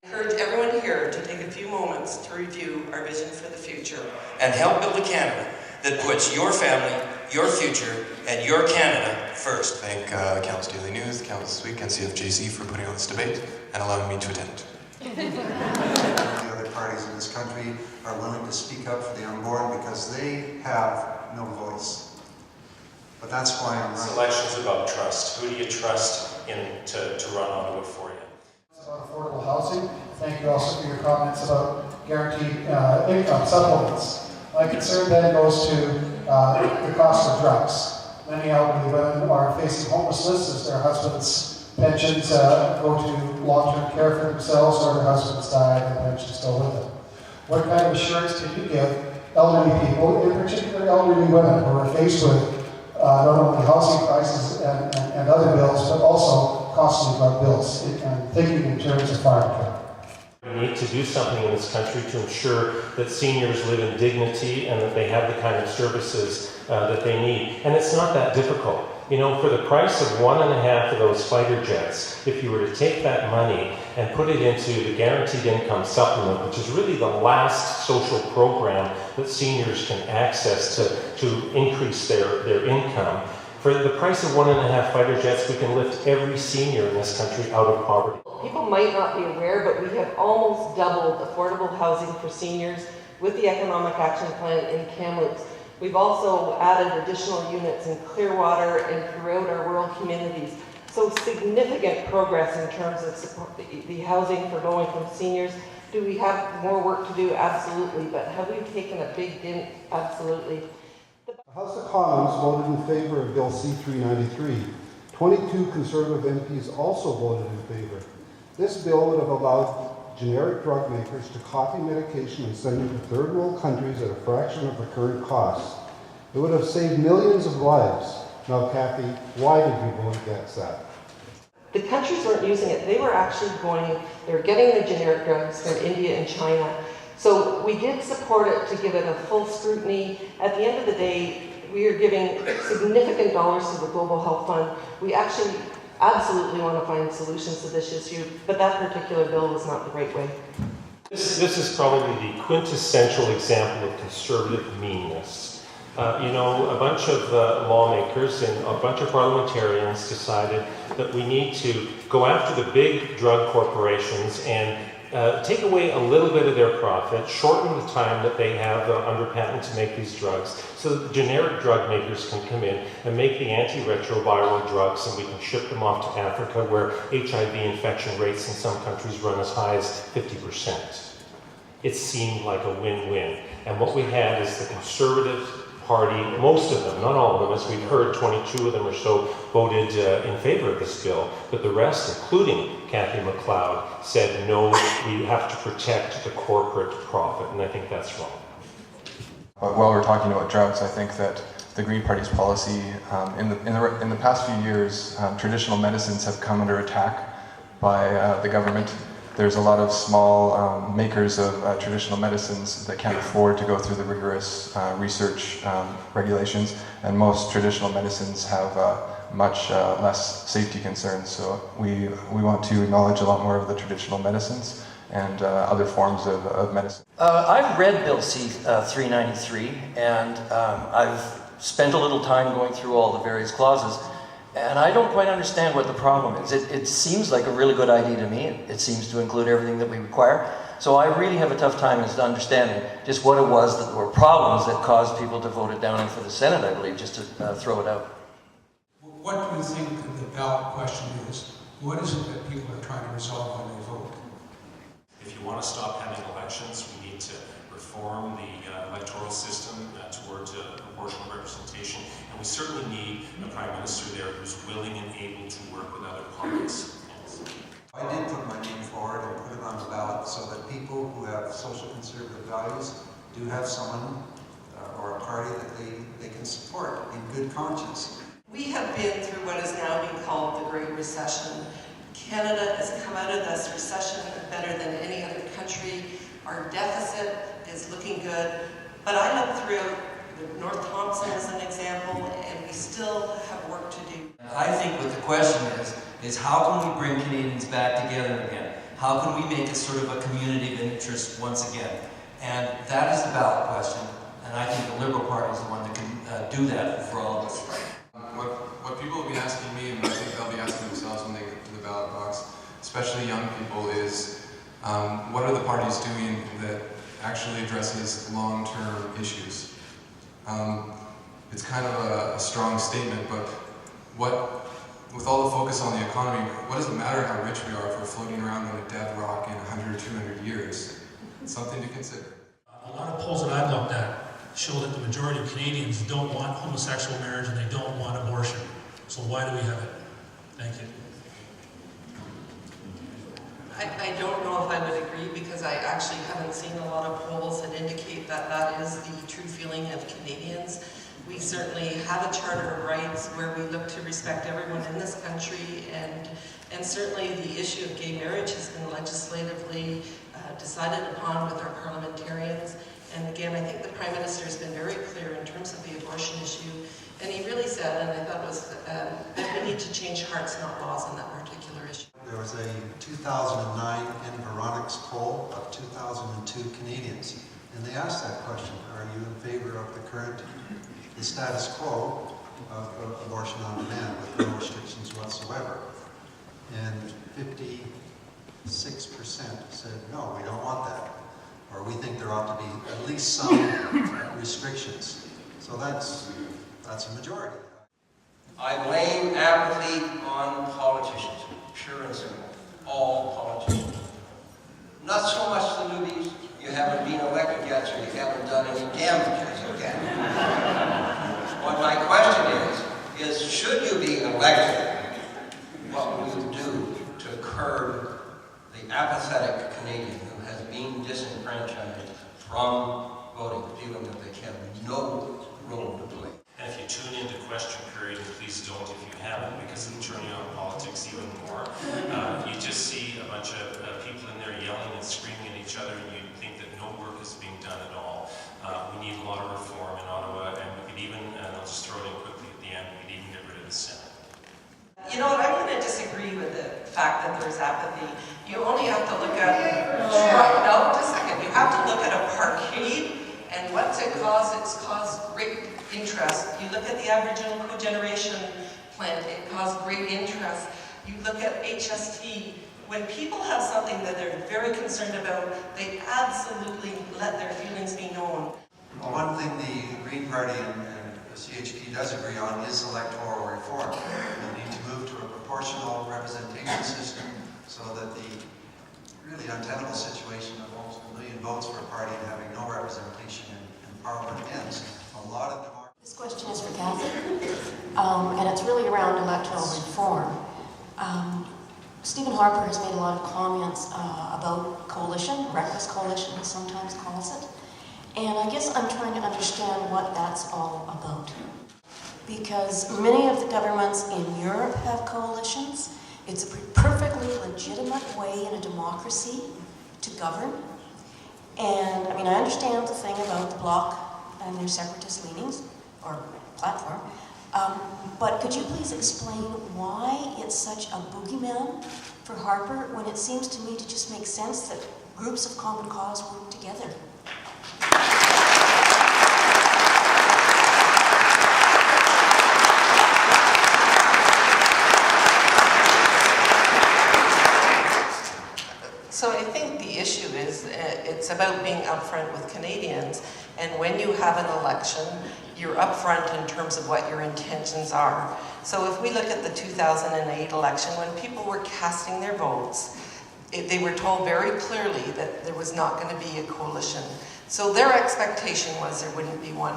Encourage everyone here to take a few moments to review our vision for the future and help build a Canada that puts your family, your future, and your Canada first. Thank Counts Daily News, Counts This Week, and CFJC for putting on this debate and allowing me to attend. The other parties in this country are willing to speak up for the unborn because they have no voice. But that's why I'm running. This election is about trust. Who do you trust in to run onto it for you? It's about affordable housing. Thank you also for your comments about guaranteed income supplements. My concern then goes to the cost of drugs. Many elderly women are facing homelessness as their husbands' pensions go to long-term care for themselves, or their husbands die and the pensions go with them. What kind of assurance can you give elderly people, in particular elderly women, who are faced with not only housing prices and other bills, but also costly drug bills, and thinking in terms of farm care? We need to do something in this country to ensure that seniors live in dignity and that they have the kind of services that they need. And it's not that difficult. You know, for the price of 1.5 of those fighter jets, if you were to take that money and put it into the guaranteed income supplement, which is really the last social program that seniors can access to increase their income, for the price of 1.5 fighter jets, we can lift every senior in this country out of poverty. People might not be aware, but we have almost doubled affordable housing for seniors with the Economic Action Plan in Kamloops. We've also added additional units in Clearwater and throughout our rural communities. So significant progress in terms of support, the housing for low-income seniors. Do we have more work to do? Absolutely. But have we taken a big dent? Absolutely. The House of Commons voted in favor of Bill C-393. 22 Conservative MPs also voted in favor. This bill would have allowed generic drug makers to copy medication and send it to third world countries at a fraction of the current costs. It would have saved millions of lives. Now, Kathy, why did you vote against that? The countries weren't using it. They were actually they were getting the generic drugs from India and China. So we did support it to give it a full scrutiny. At the end of the day, we are giving significant dollars to the Global Health Fund. We actually absolutely want to find solutions to this issue, but that particular bill was not the right way. This is probably the quintessential example of conservative meanness. You know, a bunch of lawmakers and a bunch of parliamentarians decided that we need to go after the big drug corporations and take away a little bit of their profit, shorten the time that they have under patent to make these drugs, so that the generic drug makers can come in and make the antiretroviral drugs, and we can ship them off to Africa, where HIV infection rates in some countries run as high as 50%. It seemed like a win-win. And what we had is the Conservative Party, most of them, not all of them, as we've heard, 22 of them or so voted in favor of this bill, but the rest, including Kathy McLeod, said no, we have to protect the corporate profit, and I think that's wrong. But while we're talking about drugs, I think that the Green Party's policy in the past few years, traditional medicines have come under attack by the government. There's a lot of small makers of traditional medicines that can't afford to go through the rigorous research regulations, and most traditional medicines have much less safety concerns. So we want to acknowledge a lot more of the traditional medicines and other forms of medicine. I've read Bill C-393, and I've spent a little time going through all the various clauses. And I don't quite understand what the problem is. It seems like a really good idea to me. It seems to include everything that we require. So I really have a tough time as to understanding just what it was that were problems that caused people to vote it down, and for the Senate, I believe, just to throw it out. What do you think the ballot question is? What is it that people are trying to resolve when they vote? If you want to stop having elections, we need to reform the electoral system towards proportional representation, and we certainly need a Prime Minister there who's willing and able to work with other parties. I did put my name forward and put it on the ballot so that people who have social conservative values do have someone or a party that they can support in good conscience. We have been through what is now being called the Great Recession. Canada has come out of this recession better than any other country. Our deficit is looking good, but I look through North Thompson is an example, and we still have work to do. I think what the question is how can we bring Canadians back together again? How can we make it sort of a community of interest once again? And that is the ballot question, and I think the Liberal Party is the one that can do that for all of us. What people will be asking me, and I think they'll be asking themselves when they get to the ballot box, especially young people, is what are the parties doing that actually addresses long-term issues? It's kind of a strong statement, but with all the focus on the economy, what does it matter how rich we are if we're floating around on a dead rock in 100 or 200 years? It's something to consider. A lot of polls that I've looked at show that the majority of Canadians don't want homosexual marriage and they don't want abortion. So why do we have it? Thank you. I don't know if I would agree, because I actually haven't seen a lot of polls that indicate that that is the true feeling of Canadians. We certainly have a Charter of Rights where we look to respect everyone in this country, and certainly the issue of gay marriage has been legislatively decided upon with our parliamentarians. And again, I think the Prime Minister has been very clear in terms of the abortion issue, and he really said, and I thought it was that we need to change hearts, not laws, on that particular issue. There was a 2009 Environics poll of 2002 Canadians, and they asked that question: are you in favor of the status quo of abortion on demand with no restrictions whatsoever? And 56% said no, we don't want that, or we think there ought to be at least some restrictions. So that's a majority. I blame apathy on politicians, pure and simple. All politicians. Not so much the newbies. You haven't been elected yet, so you haven't done any damage as of yet. What my question is should you be elected, what will you do to curb the apathetic Canadian who has been disenfranchised from voting, feeling that they have no role to play? And if you tune into question period, and please don't if you haven't, because it'll turn you on politics even more, you just see a bunch of people in there yelling and screaming at each other, and you think that no work is being done at all. We need a lot of reform in Ottawa, and we could even, and I'll just throw it in quickly at the end, we could even get rid of the Senate. You know what, I'm going to disagree with the fact that there's apathy. You only have to look at, no, just a second, you have to look at a parkade, and what's it caused? It's caused great interest. You look at the Aboriginal Cogeneration plant, it caused great interest. You look at HST, when people have something that they're very concerned about, they absolutely let their feelings be known. Well, one thing the Green Party and the CHP does agree on is electoral reform. We need to move to a proportional representation system so that the really untenable situation of almost 1 million votes for a party and having no representation in Parliament ends. A lot of democracy. This question is for Kathy, and it's really around electoral reform. Stephen Harper has made a lot of comments about coalition, reckless coalition he sometimes calls it, and I guess I'm trying to understand what that's all about. Because many of the governments in Europe have coalitions. It's a perfectly legitimate way in a democracy to govern. And I mean, I understand the thing about the Bloc and their separatist leanings, or platform, but could you please explain why it's such a boogeyman for Harper when it seems to me to just make sense that groups of common cause work together? So I think the issue is it's about being upfront with Canadians, and when you have an election, you're upfront in terms of what your intentions are. So if we look at the 2008 election, when people were casting their votes, they were told very clearly that there was not going to be a coalition. So their expectation was there wouldn't be one.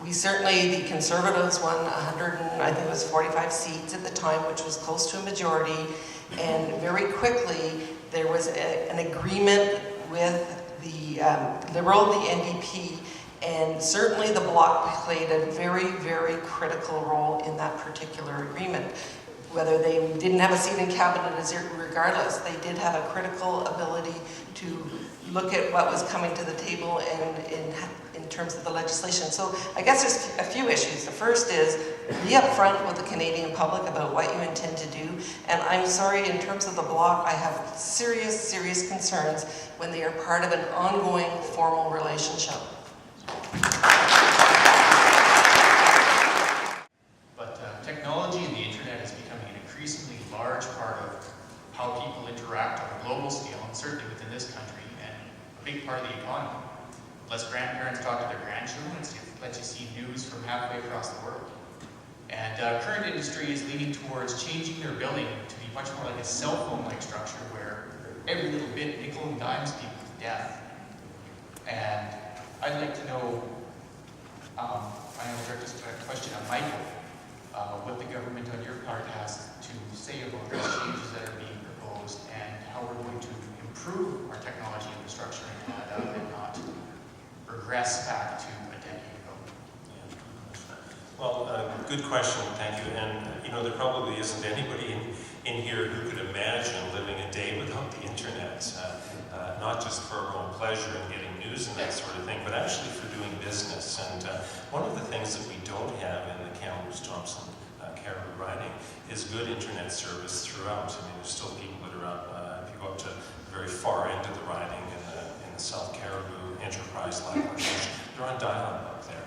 We certainly, the Conservatives won 145 seats at the time, which was close to a majority, and very quickly there was an agreement with the Liberal, the NDP, and certainly the Bloc played a very, very critical role in that particular agreement. whether they didn't have a seat in cabinet, regardless, they did have a critical ability to look at what was coming to the table and in terms of the legislation. So I guess there's a few issues. The first is be upfront with the Canadian public about what you intend to do. And I'm sorry, in terms of the bloc, I have serious, serious concerns when they are part of an ongoing formal relationship. But technology and the internet is becoming an increasingly large part of how people interact on a global scale, and certainly within this country, and a big part of the economy. Lets grandparents talk to their grandchildren, lets you see news from halfway across the world. And current industry is leaning towards changing their billing to be much more like a cell phone-like structure where every little bit nickel and dimes people to death. And I'd like to know, I know direct this question on Michael, what the government on your part has to say about these changes that are being proposed and how we're going to improve our technology infrastructure in Canada and not regress back to a decade ago. Well, good question, thank you. And you know, there probably isn't anybody in here who could imagine living a day without the internet, not just for our own pleasure and getting news and that sort of thing, but actually for doing business. And one of the things that we don't have in the Kamloops-Thompson Caribou riding is good internet service throughout. I mean, there's still people that are up, if you go up to the very far end of the riding in the South Caribou Enterprise Line, they're on dial-up up there.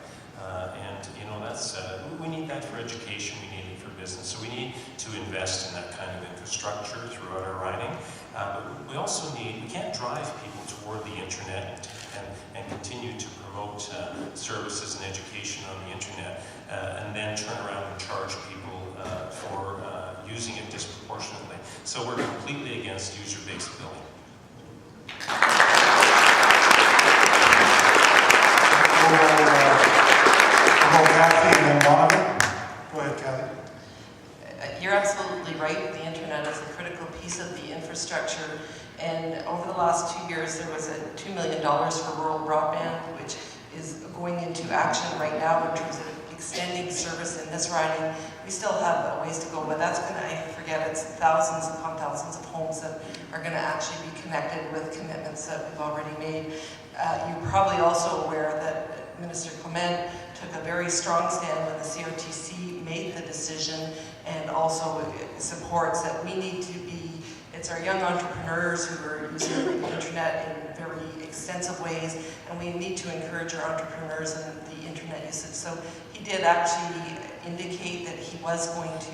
And you know, that's we need that for education, we need it for business. So we need to invest in that kind of infrastructure throughout our riding. But we also need, we can't drive people toward the internet and continue to promote services and education on the internet and then turn around and charge people for using it disproportionately. So we're completely against user-based billing. Kathy and then Donovan. Go ahead, Kathy. You're absolutely right. The internet is a critical piece of the infrastructure. And over the last 2 years, there was $2 million for rural broadband, which is going into action right now in terms of extending service in this riding. We still have a ways to go, but that's going to, I forget, it's thousands upon thousands of homes that are going to actually be connected with commitments that we've already made. You're probably also aware that Minister Clement took a very strong stand when the CRTC made the decision and also supports that we need to be, it's our young entrepreneurs who are using the internet in very extensive ways, and we need to encourage our entrepreneurs in the internet usage. So he did actually indicate that he was going to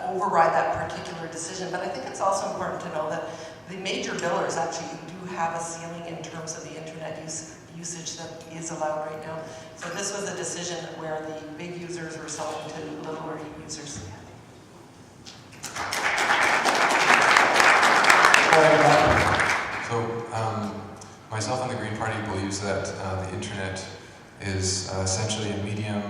override that particular decision, but I think it's also important to know that the major billers actually do have a ceiling in terms of the internet usage that is allowed right now. So this was a decision where the big users were selling to littler users. So myself and the Green Party believes that the internet is essentially a medium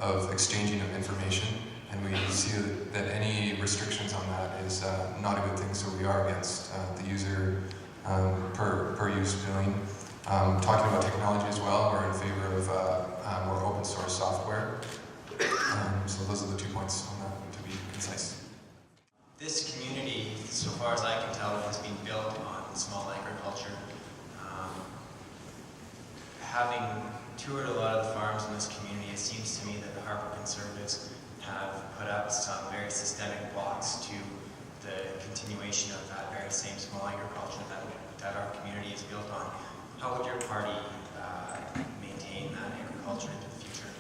of exchanging of information, and we see that any restrictions on that is not a good thing, so we are against the user per use billing. Talking about technology as well, we're in favor of more open source software. So those are the 2 points on that, to be concise. This community, so far as I can tell, has been built on small agriculture. Having toured a lot of the farms in this community, it seems to me that the Harper Conservatives have put up some very systemic blocks to the continuation of that very same small agriculture that our community is built on. How would your party maintain that agriculture into the future?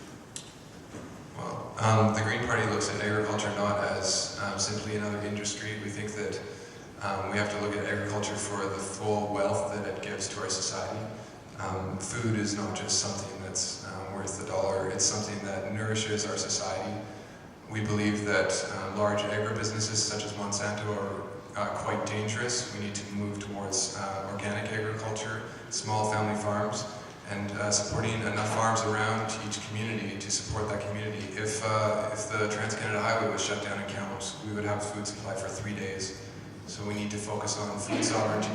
Well, the Green Party looks at agriculture not as simply another industry. We think that we have to look at agriculture for the full wealth that it gives to our society. Food is not just something that's worth the dollar, it's something that nourishes our society. We believe that large agribusinesses such as Monsanto are quite dangerous. We need to move towards organic agriculture, small family farms, and supporting enough farms around each community to support that community. If the Trans-Canada Highway was shut down in Kamloops, we would have food supply for 3 days. So we need to focus on food sovereignty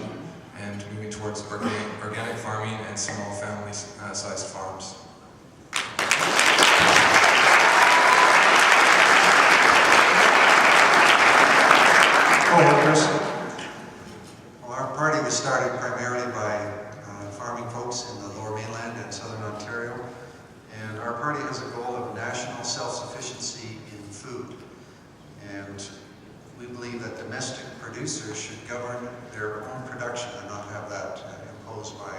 and moving towards organic farming and small family-sized farms. members. Well, our party was started primarily by farming folks in the Lower Mainland and Southern Ontario, and our party has a goal of national self-sufficiency in food. And we believe that domestic producers should govern their own production and not have that imposed by